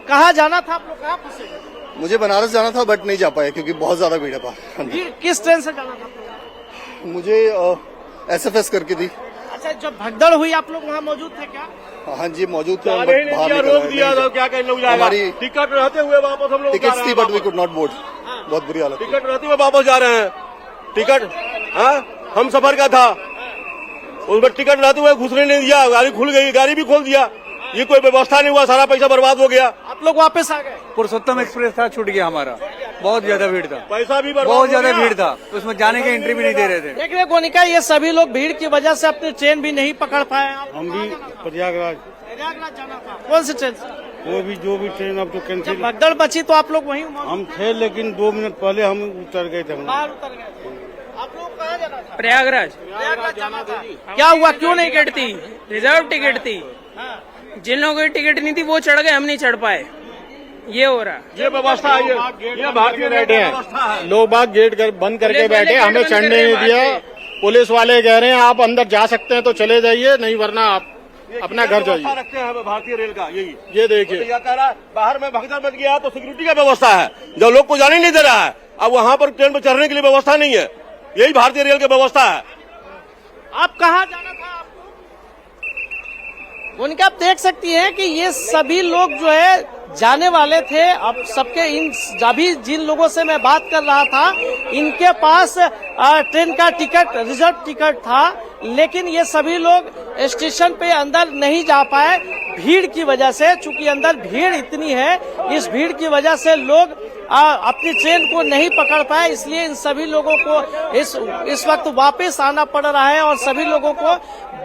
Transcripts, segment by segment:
कहाँ जाना था आप लोग, कहाँ फंसे? मुझे बनारस जाना था बट नहीं जा पाया क्योंकि बहुत ज्यादा भीड़ है बाहर। किस ट्रेन से जाना था आप लोग? मुझे SFS करके थी। अच्छा, जब भगदड़ हुई आप लोग वहाँ मौजूद थे क्या? हाँ जी मौजूद थे। रोक दिया तो क्या कहीं लोग जाएगा। हमारी टिकट रहते हुए वापस हम लोग टिकट्स थी but we could not board. बहुत बुरी हालत। टिकट रहते हुए वापस जा रहे हैं। टिकट हम सफर का था, उसमें टिकट रहते हुए घुसने नहीं दिया, गाड़ी खुल गई, गाड़ी भी खोल दिया, ये कोई व्यवस्था नहीं हुआ, सारा पैसा बर्बाद हो गया। आप लोग वापस आ गए? पुरुषोत्तम एक्सप्रेस था, छूट गया हमारा, बहुत ज्यादा भीड़ था, पैसा भी बर्बाद, बहुत ज्यादा भीड़ था, उसमें जाने की एंट्री भी नहीं दे रहे थे। देख रहे गोनिका, ये सभी लोग भीड़ की वजह से अपनी ट्रेन भी नहीं पकड़ पाए। हम भी प्रयागराज जाना था। कौन सी ट्रेन से? वो भी जो भी ट्रेन अब तो कैंसिल। भगदड़ बची तो आप लोग वहीं हम थे लेकिन 2 मिनट पहले हम उतर गए थे। बाहर उतर गए। आप लोग कहाँ जाना था? प्रयागराज जाना था। क्या हुआ, क्यों नहीं टिकट थी? रिजर्व टिकट थी। जिन लोगों की टिकट नहीं थी वो चढ़ गए, हम नहीं चढ़ पाए। ये हो रहा, ये व्यवस्था है, ये भारतीय बैठे हैं लोग, बाग गेट बंद करके बैठे, हमें चढ़ने नहीं दिया। पुलिस वाले कह रहे हैं आप अंदर जा सकते हैं तो चले जाइए, नहीं वरना आप अपना घर जाइए। रखते हैं भारतीय रेल का, यही ये देखिए तो कह रहा है, बाहर में भगदड़ मच गया तो सिक्योरिटी का व्यवस्था है, जो लोग को जाने नहीं दे रहा है। अब वहाँ पर ट्रेन पर चढ़ने के लिए व्यवस्था नहीं है, यही भारतीय रेल की व्यवस्था है। आप कहाँ जाना था आपको? उनका आप देख सकती हैं कि ये सभी लोग जो है जाने वाले थे। अब सबके इन अभी जिन लोगों से मैं बात कर रहा था, इनके पास ट्रेन का टिकट, रिजर्व टिकट था, लेकिन ये सभी लोग स्टेशन पे अंदर नहीं जा पाए भीड़ की वजह से। चूंकि अंदर भीड़ इतनी है, इस भीड़ की वजह से लोग अपनी ट्रेन को नहीं पकड़ पाए, इसलिए इन सभी लोगों को इस वक्त वापस आना पड़ रहा है और सभी लोगों को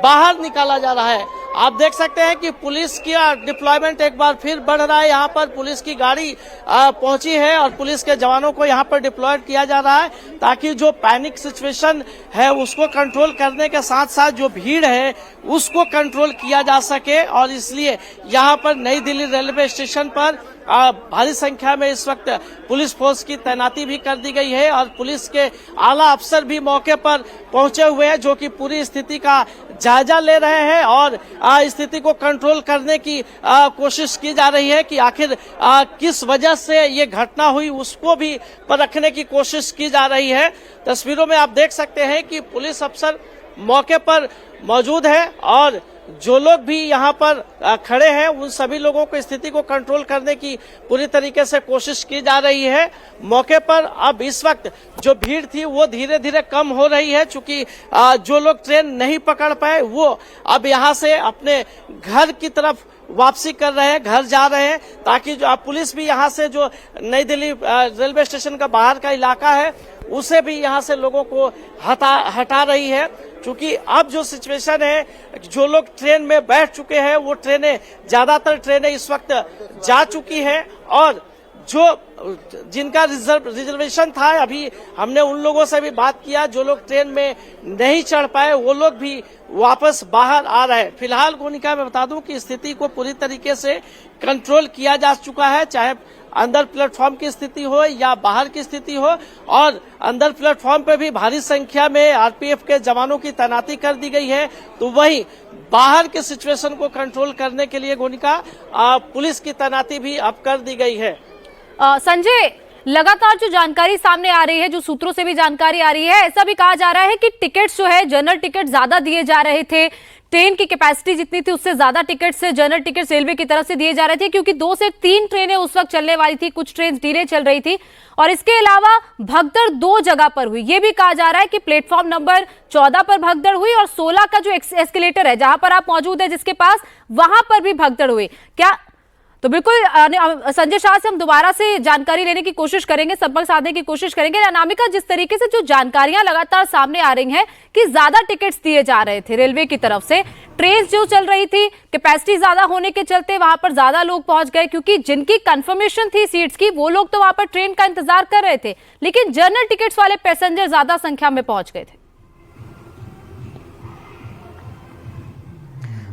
बाहर निकाला जा रहा है। आप देख सकते हैं कि पुलिस की डिप्लॉयमेंट एक बार फिर बढ़ रहा है। यहाँ पर पुलिस की गाड़ी पहुंची है और पुलिस के जवानों को यहाँ पर डिप्लॉयड किया जा रहा है ताकि जो पैनिक सिचुएशन है उसको कंट्रोल करने के साथ साथ जो भीड़ है उसको कंट्रोल किया जा सके। और इसलिए यहाँ पर नई दिल्ली रेलवे स्टेशन पर भारी संख्या में इस वक्त पुलिस फोर्स की तैनाती भी कर दी गई है और पुलिस के आला अफसर भी मौके पर पहुंचे हुए हैं, जो कि पूरी स्थिति का जायजा ले रहे हैं और स्थिति को कंट्रोल करने की कोशिश की जा रही है कि आखिर किस वजह से ये घटना हुई उसको भी परखने की कोशिश की जा रही है। तस्वीरों में आप देख सकते हैं कि पुलिस अफसर मौके पर मौजूद है और जो लोग भी यहाँ पर खड़े हैं उन सभी लोगों को स्थिति को कंट्रोल करने की पूरी तरीके से कोशिश की जा रही है। मौके पर अब इस वक्त जो भीड़ थी वो धीरे धीरे कम हो रही है, चूंकि जो लोग ट्रेन नहीं पकड़ पाए वो अब यहाँ से अपने घर की तरफ वापसी कर रहे हैं, घर जा रहे हैं, ताकि जो पुलिस भी यहाँ से जो नई दिल्ली रेलवे स्टेशन का बाहर का इलाका है उसे भी यहाँ से लोगों को हटा रही है। क्योंकि अब जो सिचुएशन है, जो लोग ट्रेन में बैठ चुके हैं वो ज्यादातर ट्रेनें इस वक्त जा चुकी हैं और जो जिनका रिजर्वेशन था, अभी हमने उन लोगों से भी बात किया, जो लोग ट्रेन में नहीं चढ़ पाए वो लोग भी वापस बाहर आ रहे हैं। फिलहाल गोनिका मैं बता दूं कि स्थिति को पूरी तरीके से कंट्रोल किया जा चुका है, चाहे अंदर प्लेटफॉर्म की स्थिति हो या बाहर की स्थिति हो। और अंदर प्लेटफॉर्म पे भी भारी संख्या में आरपीएफ के जवानों की तैनाती कर दी गई है, तो वहीं बाहर के सिचुएशन को कंट्रोल करने के लिए गोनिका पुलिस की तैनाती भी अब कर दी गई है। संजय, लगातार जो जानकारी सामने आ रही है, जो सूत्रों से भी जानकारी आ रही है, ऐसा भी कहा जा रहा है कि टिकट्स जो है जनरल टिकट ज्यादा दिए जा रहे थे, ट्रेन की कैपेसिटी जितनी थी उससे ज्यादा टिकट्स जनरल टिकट्स रेलवे की तरफ से दिए जा रहे थे, क्योंकि 2 से 3 ट्रेनें उस वक्त चलने वाली थी, कुछ ट्रेन डिले चल रही थी। और इसके अलावा भगदड़ 2 जगह पर हुई। ये भी कहा जा रहा है कि प्लेटफॉर्म नंबर 14 पर भगदड़ हुई और 16 का जो एस्केलेटर है जहां पर आप मौजूद है जिसके पास, वहां पर भी भगदड़ हुई। क्या तो बिल्कुल संजय शाह से हम दोबारा से जानकारी लेने की कोशिश करेंगे, संपर्क साधने की कोशिश करेंगे। अनामिका, जिस तरीके से जो जानकारियां लगातार सामने आ रही हैं कि ज्यादा टिकट्स दिए जा रहे थे रेलवे की तरफ से, ट्रेन जो चल रही थी कैपेसिटी ज्यादा होने के चलते वहां पर ज्यादा लोग पहुंच गए, क्योंकि जिनकी कंफर्मेशन थी सीट्स की वो लोग तो वहां पर ट्रेन का इंतजार कर रहे थे, लेकिन जनरल टिकट्स वाले पैसेंजर ज्यादा संख्या में पहुंच गए थे।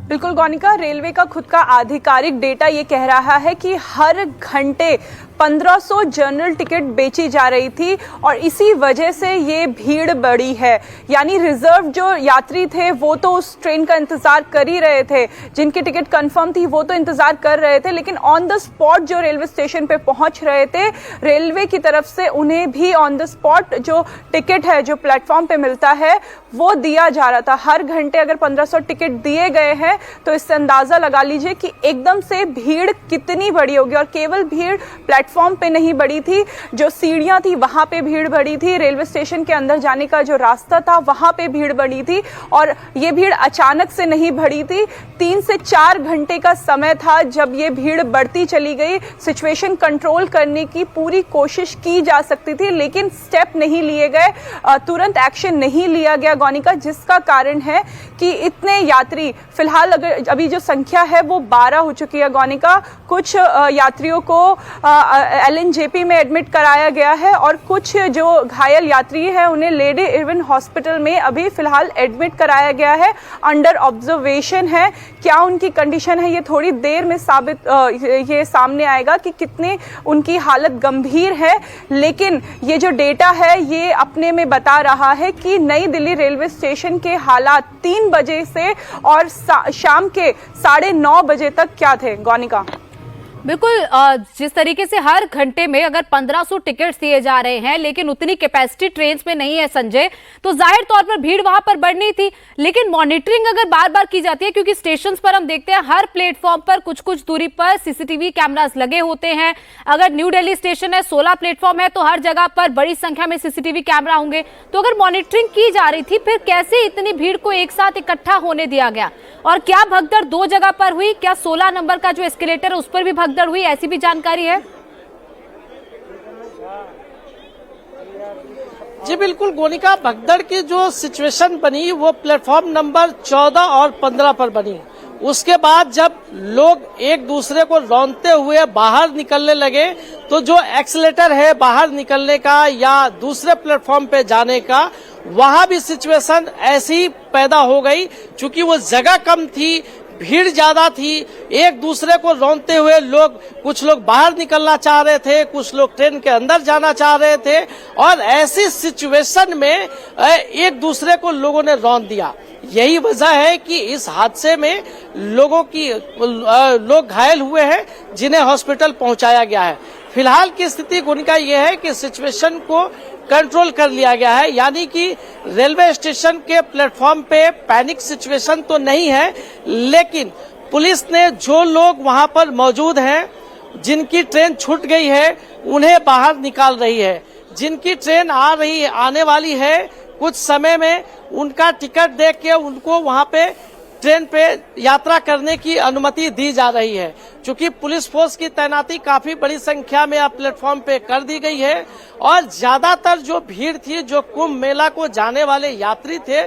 बिल्कुल गौनिका, रेलवे का खुद का आधिकारिक डेटा ये कह रहा है कि हर घंटे 1500 जनरल टिकट बेची जा रही थी और इसी वजह से ये भीड़ बढ़ी है। यानी रिजर्व जो यात्री थे वो तो उस ट्रेन का इंतजार कर ही रहे थे, जिनकी टिकट कंफर्म थी वो तो इंतजार कर रहे थे, लेकिन ऑन द स्पॉट जो रेलवे स्टेशन पे पहुंच रहे थे, रेलवे की तरफ से उन्हें भी ऑन द स्पॉट जो टिकट है जो प्लेटफॉर्म पे मिलता है वो दिया जा रहा था। हर घंटे अगर 1500 टिकट दिए गए हैं तो इससे अंदाजा लगा लीजिए कि एकदम से भीड़ कितनी बड़ी होगी। और केवल भीड़ प्लेटफॉर्म पे नहीं बढ़ी थी, जो सीढ़ियां थी वहां पे भीड़ बढ़ी थी, रेलवे स्टेशन के अंदर जाने का जो रास्ता था वहां पे भीड़ बढ़ी थी। और ये भीड़ अचानक से नहीं बढ़ी थी, 3 से 4 घंटे का समय था जब ये भीड़ बढ़ती चली गई। सिचुएशन कंट्रोल करने की पूरी कोशिश की जा सकती थी, लेकिन स्टेप नहीं लिए गए, तुरंत एक्शन नहीं लिया गया गौनिका, जिसका कारण है कि इतने यात्री फिलहाल अगर अभी जो संख्या है वो 12 हो चुकी है गौनिका। कुछ यात्रियों को LNJP में एडमिट कराया गया है और कुछ जो घायल यात्री है उन्हें लेडी इरविन हॉस्पिटल में अभी फिलहाल एडमिट कराया गया है, अंडर ऑब्जर्वेशन है। क्या उनकी कंडीशन है ये थोड़ी देर में ये सामने आएगा कि कितने उनकी हालत गंभीर है, लेकिन ये जो डेटा है ये अपने में बता रहा है कि नई दिल्ली रेलवे स्टेशन के हालात 3 बजे से और शाम के 9:30 बजे तक क्या थे गौनिका। बिल्कुल, जिस तरीके से हर घंटे में अगर 1500 टिकट्स दिए जा रहे हैं लेकिन उतनी कैपेसिटी ट्रेन्स में नहीं है संजय, तो जाहिर तौर पर भीड़ वहां पर बढ़नी थी। लेकिन मॉनिटरिंग अगर बार बार की जाती है, क्योंकि स्टेशंस पर हम देखते हैं हर प्लेटफॉर्म पर कुछ कुछ दूरी पर CCTV कैमरास लगे होते हैं। अगर न्यू दिल्ली स्टेशन है, 16 प्लेटफॉर्म है, तो हर जगह पर बड़ी संख्या में CCTV कैमरा होंगे। तो अगर मॉनिटरिंग की जा रही थी, फिर कैसे इतनी भीड़ को एक साथ इकट्ठा होने दिया गया? और क्या भगदड़ 2 जगह पर हुई? क्या 16 नंबर का जो एस्केलेटर है उस पर भी भगदड़ हुई, ऐसी भी जानकारी है? जी बिल्कुल गोनिका, भगदड़ की जो सिचुएशन बनी वो प्लेटफॉर्म नंबर 14 और 15 पर बनी। उसके बाद जब लोग एक दूसरे को रौंदते हुए बाहर निकलने लगे तो जो एक्सीलेटर है बाहर निकलने का या दूसरे प्लेटफॉर्म पे जाने का, वहां भी सिचुएशन ऐसी पैदा हो गई। चूंकि वो जगह कम थी, भीड़ ज्यादा थी, एक दूसरे को रौंदते हुए कुछ लोग बाहर निकलना चाह रहे थे, कुछ लोग ट्रेन के अंदर जाना चाह रहे थे, और ऐसी सिचुएशन में एक दूसरे को लोगों ने रौंद दिया। यही वजह है कि इस हादसे में लोग घायल हुए हैं, जिन्हें हॉस्पिटल पहुंचाया गया है। फिलहाल की स्थिति गोनिका यह है कि सिचुएशन को कंट्रोल कर लिया गया है, यानी कि रेलवे स्टेशन के प्लेटफॉर्म पे पैनिक सिचुएशन तो नहीं है, लेकिन पुलिस ने जो लोग वहां पर मौजूद हैं, जिनकी ट्रेन छूट गई है, उन्हें बाहर निकाल रही है। जिनकी ट्रेन आने वाली है कुछ समय में, उनका टिकट देख के उनको वहां पे ट्रेन पे यात्रा करने की अनुमति दी जा रही है। चूंकि पुलिस फोर्स की तैनाती काफी बड़ी संख्या में अब प्लेटफॉर्म पे कर दी गई है और ज्यादातर जो भीड़ थी, जो कुंभ मेला को जाने वाले यात्री थे,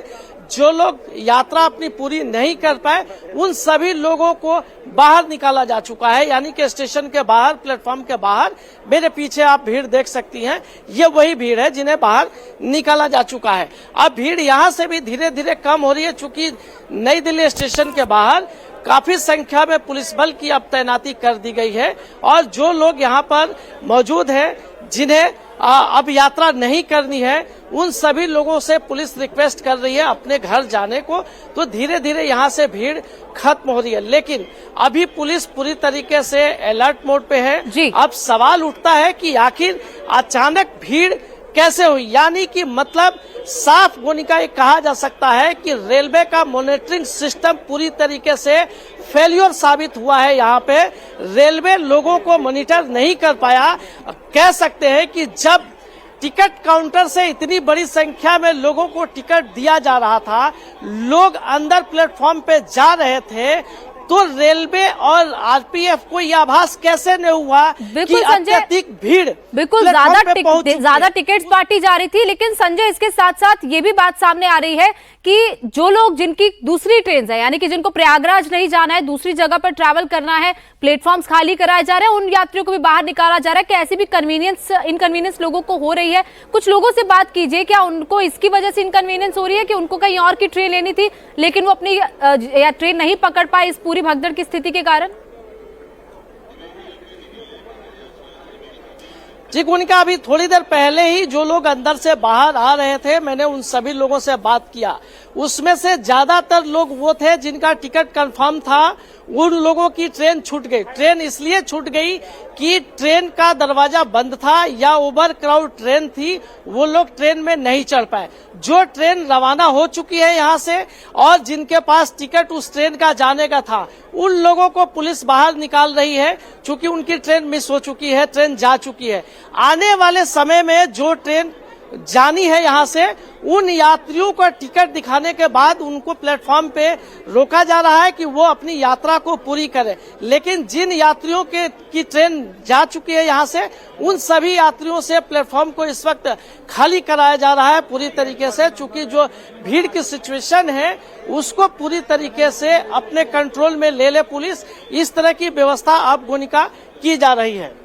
जो लोग यात्रा अपनी पूरी नहीं कर पाए, उन सभी लोगों को बाहर निकाला जा चुका है। यानी कि स्टेशन के बाहर, प्लेटफॉर्म के बाहर मेरे पीछे आप भीड़ देख सकती हैं, ये वही भीड़ है जिन्हें बाहर निकाला जा चुका है। अब भीड़ यहाँ से भी धीरे धीरे कम हो रही है, चूंकि नई दिल्ली स्टेशन के बाहर काफी संख्या में पुलिस बल की अब तैनाती कर दी गई है और जो लोग यहाँ पर मौजूद हैं, जिन्हें अब यात्रा नहीं करनी है, उन सभी लोगों से पुलिस रिक्वेस्ट कर रही है अपने घर जाने को। तो धीरे धीरे यहाँ से भीड़ खत्म हो रही है, लेकिन अभी पुलिस पूरी तरीके से अलर्ट मोड पे है। अब सवाल उठता है कि आखिर अचानक भीड़ कैसे हुई, यानी कि मतलब साफ गोनिका ये कहा जा सकता है कि रेलवे का मॉनिटरिंग सिस्टम पूरी तरीके से फेलियर साबित हुआ है। यहाँ पे रेलवे लोगों को मॉनिटर नहीं कर पाया। कह सकते हैं कि जब टिकट काउंटर से इतनी बड़ी संख्या में लोगों को टिकट दिया जा रहा था, लोग अंदर प्लेटफॉर्म पे जा रहे थे, तो रेलवे और आरपीएफ को यह आभास कैसे नहीं हुआ कि अत्यधिक भीड़, बिल्कुल ज्यादा टिकट्स बांटी जा रही थी। लेकिन संजय, इसके साथ साथ ये भी बात सामने आ रही है कि जो लोग जिनकी दूसरी ट्रेन है, यानी कि जिनको प्रयागराज नहीं जाना है, दूसरी जगह पर ट्रैवल करना है, प्लेटफॉर्म्स खाली कराए जा रहे हैं, उन यात्रियों को भी बाहर निकाला जा रहा है। क्या ऐसी भी इनकन्वीनियंस लोगों को हो रही है? कुछ लोगों से बात कीजिए, क्या उनको इसकी वजह से इनकन्वीनियंस हो रही है कि उनको कहीं और की ट्रेन लेनी थी लेकिन वो अपनी ट्रेन नहीं पकड़ पाए इस पूरी भगदड़ की स्थिति के कारण? जी उनका अभी थोड़ी देर पहले ही जो लोग अंदर से बाहर आ रहे थे, मैंने उन सभी लोगों से बात किया। उसमें से ज्यादातर लोग वो थे जिनका टिकट कंफर्म था, उन लोगों की ट्रेन छूट गई। ट्रेन इसलिए छूट गई कि ट्रेन का दरवाजा बंद था या ओवर क्राउड ट्रेन थी, वो लोग ट्रेन में नहीं चढ़ पाए। जो ट्रेन रवाना हो चुकी है यहाँ से और जिनके पास टिकट उस ट्रेन का जाने का था, उन लोगों को पुलिस बाहर निकाल रही है, क्योंकि उनकी ट्रेन मिस हो चुकी है, ट्रेन जा चुकी है। आने वाले समय में जो ट्रेन जानी है यहाँ से, उन यात्रियों को टिकट दिखाने के बाद उनको प्लेटफॉर्म पे रोका जा रहा है कि वो अपनी यात्रा को पूरी करें। लेकिन जिन यात्रियों की ट्रेन जा चुकी है यहाँ से, उन सभी यात्रियों से प्लेटफॉर्म को इस वक्त खाली कराया जा रहा है पूरी तरीके से, चूंकि जो भीड़ की सिचुएशन है उसको पूरी तरीके से अपने कंट्रोल में ले पुलिस। इस तरह की व्यवस्था अब गोनिका की जा रही है।